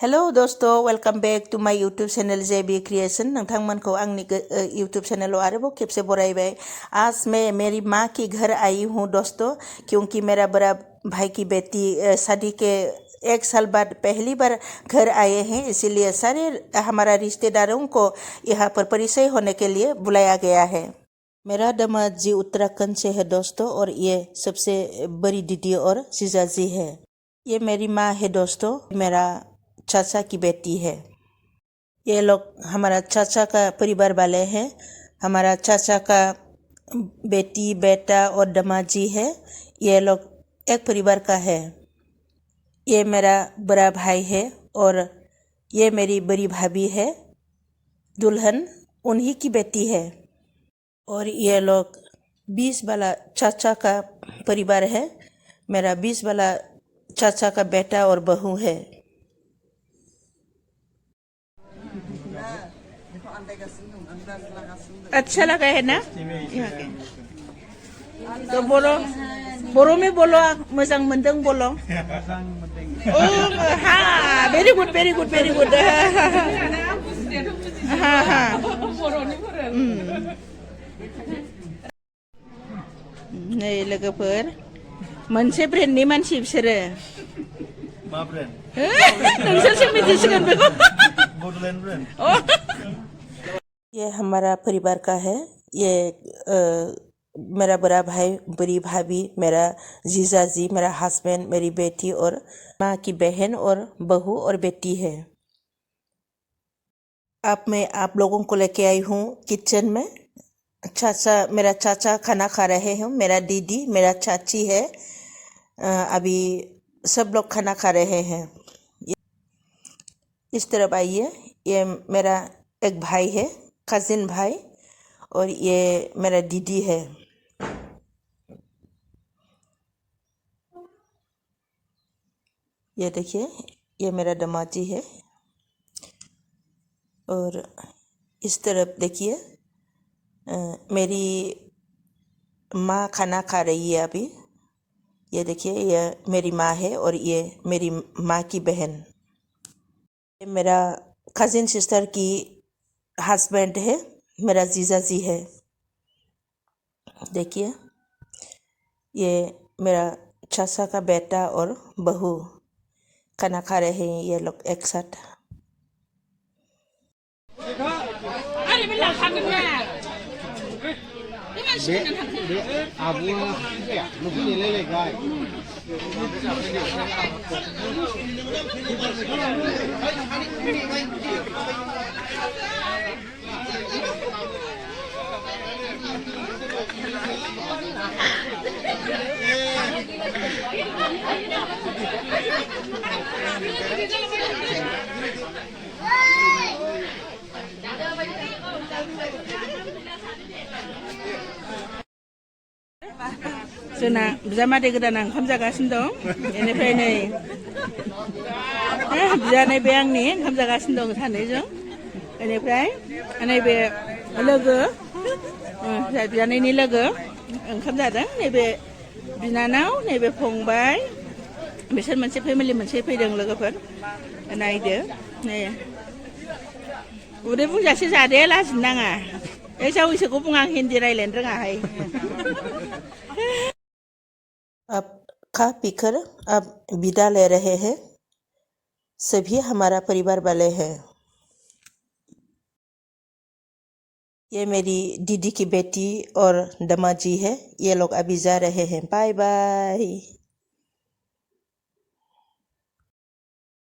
Hello दोस्तों welcome back to my YouTube channel JB creation नोंथांमोनखौ आंनि यूट्यूब चैनल आरोबाव खेबसे बरायबाय। आज मैं मेरी माँ के घर आई हूँ दोस्तों, क्योंकि मेरा बड़ा भाई की बेटी शादी के 1 साल बाद पहली बार घर आए हैं, इसीलिए सारे हमारा रिश्तेदारों को यहाँ पर परिचय होने के लिए बुलाया गया है। मेरा दामाद जी उत्तराखंड से है दोस्तों, और ये सबसे बड़ी दीदी और जीजाजी है। ये मेरी माँ है दोस्तों, मेरा चाचा की बेटी है। ये लोग हमारा चाचा का परिवार वाले हैं। हमारा चाचा का बेटी बेटा और दामाद जी है, ये लोग एक परिवार का है। ये मेरा बड़ा भाई है और ये मेरी बड़ी भाभी है। दुल्हन उन्हीं की बेटी है। और ये लोग 20 वाला चाचा का परिवार है। मेरा 20 वाला चाचा का बेटा और बहू है। अच्छा लगा है ना? तो बोलो, बोरो में बोलो, मोजां मोनदों बोलो। हाँ, very good very good very good. हाँ हाँ। नै लोगोफोर, मोनसे ब्रेन्डनि मानसि बिसोरो। मा ब्रेन्ड? नोंसोरसो मिथिसिगोन बेखौ। बड'लेण्ड ब्रेन्ड। ये हमारा परिवार का है। ये मेरा बड़ा भाई, बड़ी भाभी, मेरा जीजाजी, मेरा हस्बैंड, मेरी बेटी और माँ की बहन और बहू और बेटी है। अब मैं आप लोगों को लेके आई हूँ किचन में। मेरा चाचा खाना खा रहे हैं, मेरा दीदी, मेरा चाची है। अभी सब लोग खाना खा रहे हैं। इस तरफ आइए। ये मेरा एक भाई है, कजिन भाई, और ये मेरा दीदी है। ये देखिए, ये मेरा दामाद जी है। और इस तरफ देखिए, मेरी माँ खाना खा रही है अभी। ये देखिए, ये मेरी माँ है और ये मेरी माँ की बहन। ये मेरा कजिन सिस्टर की हस्बैंड है, मेरा जीजाजी है। देखिए, ये मेरा चाचा का बेटा और बहू खाना खा रहे हैं, ये लोग एक साथ। जोंना बिजामादै गोदाना ओंखाम जागासिनो दं। बेनिफ्राय नै बिजानै बे आंनि ओंखाम जागासिनो दं सानैजों। बेनिफ्राय नैबे लोगो, बिजानैनि लोगो ओंखाम जादों। नैबे बिनानाव, नैबे फंबाय, बिसोर मोनसे फेमिलि मोनसे फैदों लोगोफोर। नायदो, नै उदै बुंजासे जादे, लाजिनो नाङा। जावैसोखौ बुङा, आं हिन्दी रायज्लायनो रोङाहाय। अब खा पीकर अब विदा ले रहे हैं। सभी हमारा परिवार वाले हैं। ये मेरी दीदी की बेटी और दामाद जी है। ये लोग अभी जा रहे हैं। Bye bye.